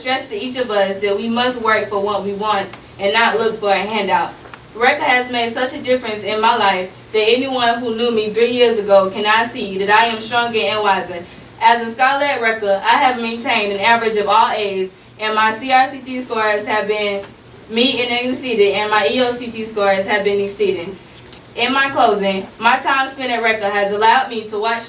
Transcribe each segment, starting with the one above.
stress to each of us that we must work for what we want and not look for a handout. Reka has made such a difference in my life that anyone who knew me 3 years ago cannot see that I am stronger and wiser. As a scholar at Reka, I have maintained an average of all A's, and my CRCT scores have been meet and exceeded, and my EOCT scores have been exceeded. In my closing, my time spent at Reka has allowed me to watch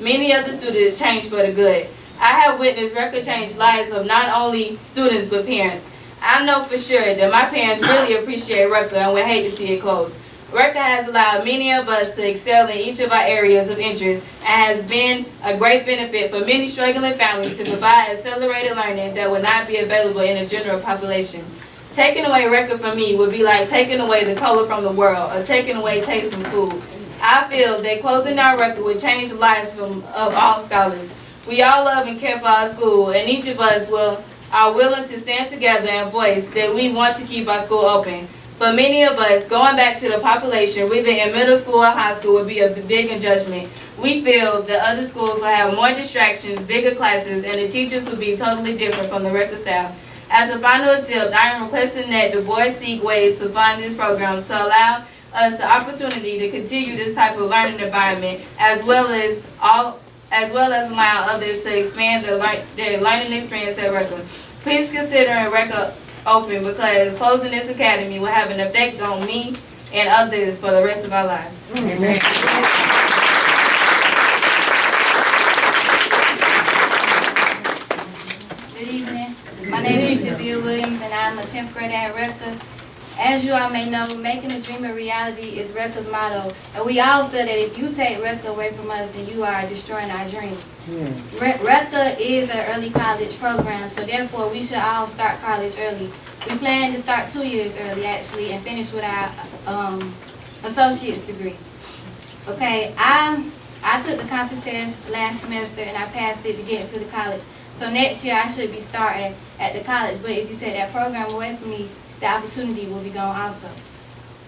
many of the students change for the good. I have witnessed Reka change lives of not only students but parents. I know for sure that my parents really appreciate Reka and would hate to see it close. Reka has allowed many of us to excel in each of our areas of interest and has been a great benefit for many struggling families to provide accelerated learning that would not be available in the general population. Taking away Reka from me would be like taking away the color from the world or taking away taste from food. I feel that closing down Reka would change the lives of all scholars. We all love and care for our school, and each of us are willing to stand together and voice that we want to keep our school open. For many of us, going back to the population, whether in middle school or high school, would be a big adjustment. We feel that other schools will have more distractions, bigger classes, and the teachers will be totally different from the Reka staff. As a final attempt, I am requesting that the board seek ways to fund this program to allow us the opportunity to continue this type of learning environment, as well as allow others to expand their learning experience at Reka. Please consider Reka open, because closing this academy will have an effect on me and others for the rest of our lives. Amen. Good evening. My name is Deville Williams, and I'm a 10th grader at Reka. As you all may know, making a dream a reality is Reka's motto, and we all feel that if you take Reka away from us, then you are destroying our dream. Reka is an early college program, so therefore we should all start college early. We plan to start 2 years early, actually, and finish with our associate's degree. Okay, I took the compass test last semester, and I passed it to get into the college. So next year I should be starting at the college, but if you take that program away from me, the opportunity will be gone also.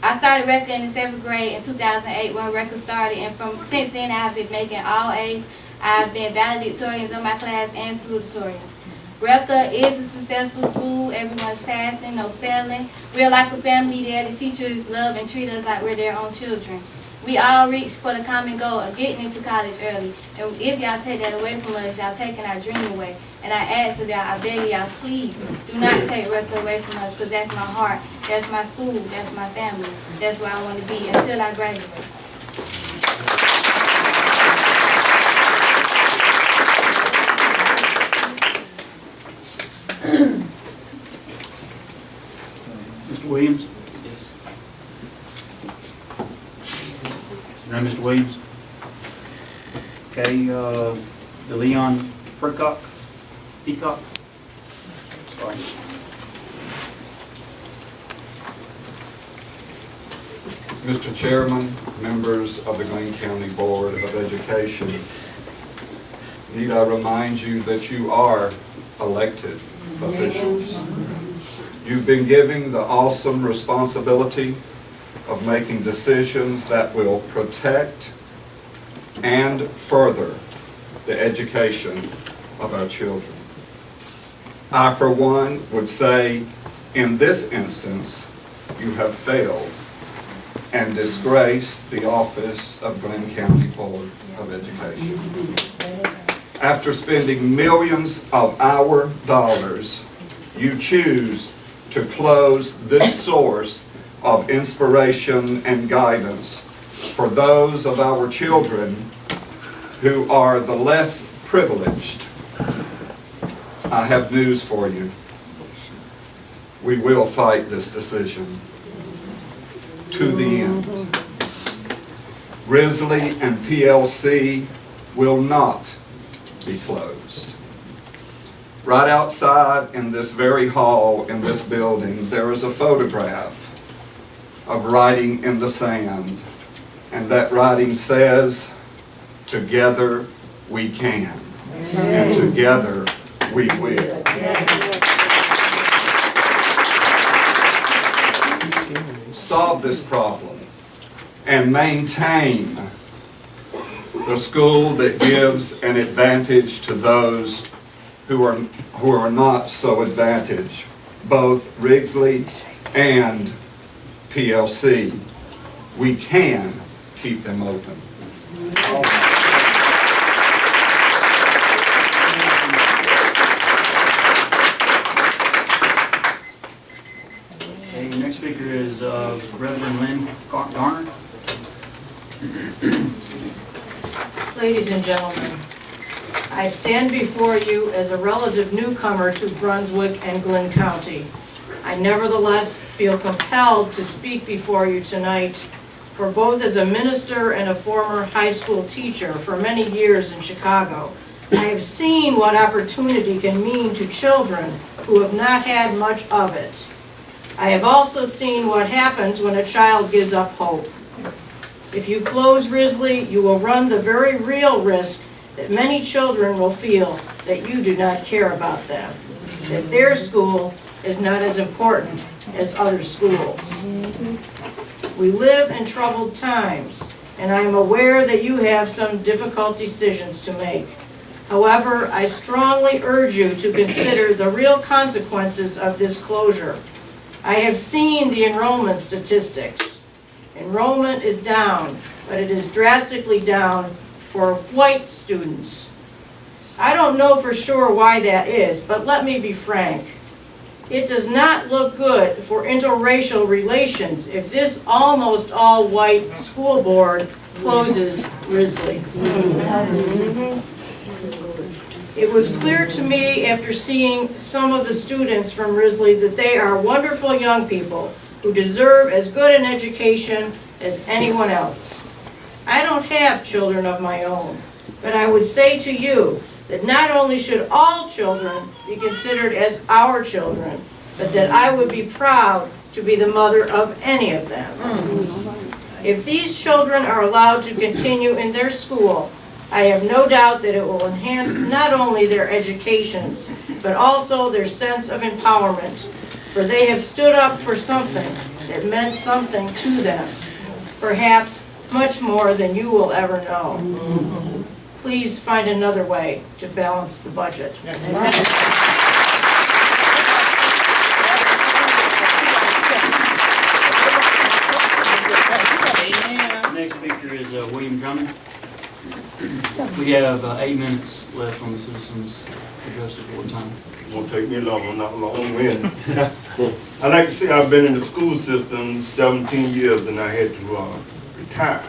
I started Reka in the 7th grade in 2008 when Reka started, and since then I've been making all A's. I've been valedictorians of my class and salutatorians. Reka is a successful school. Everyone's passing, no failing. We're like a family there. The teachers love and treat us like we're their own children. We all reach for the common goal of getting into college early. And if y'all take that away from us, y'all taking our dream away. And I ask of y'all, I beg y'all, please do not take Reka away from us, because that's my heart, that's my school, that's my family. That's where I want to be until I graduate. Mr. Williams? Yes. Now, Mr. Williams? Okay, the Leon Peacock? Sorry. Mr. Chairman, members of the Glenn County Board of Education, need I remind you that you are elected officials. You've been given the awesome responsibility of making decisions that will protect and further the education of our children. I, for one, would say, in this instance, you have failed and disgraced the office of Glenn County Board of Education. After spending millions of our dollars, you choose to close this source of inspiration and guidance for those of our children who are the less privileged. I have news for you. We will fight this decision to the end. Risley and PLC will not be closed. Right outside in this very hall, in this building, there is a photograph of writing in the sand. And that writing says, "Together we can." And together we will. Solve this problem and maintain the school that gives an advantage to those who are not so advantaged, both Ridgely and PLC. We can keep them open. Okay, next speaker is Reverend Lynn Garner. Ladies and gentlemen, I stand before you as a relative newcomer to Brunswick and Glynn County. I nevertheless feel compelled to speak before you tonight, for both as a minister and a former high school teacher for many years in Chicago, I have seen what opportunity can mean to children who have not had much of it. I have also seen what happens when a child gives up hope. If you close Risley, you will run the very real risk that many children will feel that you do not care about them, that their school is not as important as other schools. We live in troubled times, and I am aware that you have some difficult decisions to make. However, I strongly urge you to consider the real consequences of this closure. I have seen the enrollment statistics. Enrollment is down, but it is drastically down for white students. I don't know for sure why that is, but let me be frank. It does not look good for interracial relations if this almost all-white school board closes Risley. It was clear to me after seeing some of the students from Risley that they are wonderful young people who deserve as good an education as anyone else. I don't have children of my own, but I would say to you that not only should all children be considered as our children, but that I would be proud to be the mother of any of them. If these children are allowed to continue in their school, I have no doubt that it will enhance not only their educations, but also their sense of empowerment, for they have stood up for something that meant something to them, perhaps much more than you will ever know. Please find another way to balance the budget. Next speaker is William Drummond. We have 8 minutes left on the citizens' address report time. Won't take me long, I'm not long winded. I like to say I've been in the school system 17 years and I had to retire.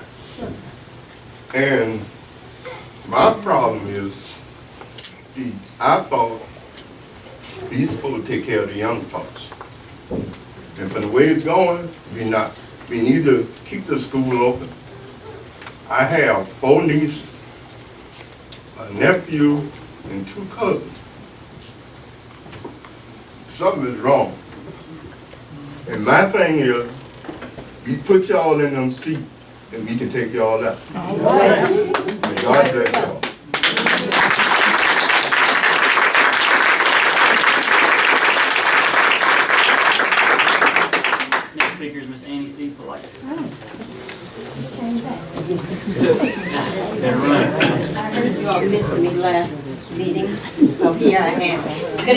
And my problem is, I thought these supposed to take care of the young folks. And from the way it's going, we need to keep the school open. I have 4 nieces, a nephew, and 2 cousins. Something is wrong. And my thing is, we put y'all in them seats and we can take y'all out. All right. And God bless y'all. Next speaker is Miss Annie C. Polite. I heard you all missed me last meeting, so here I am. Good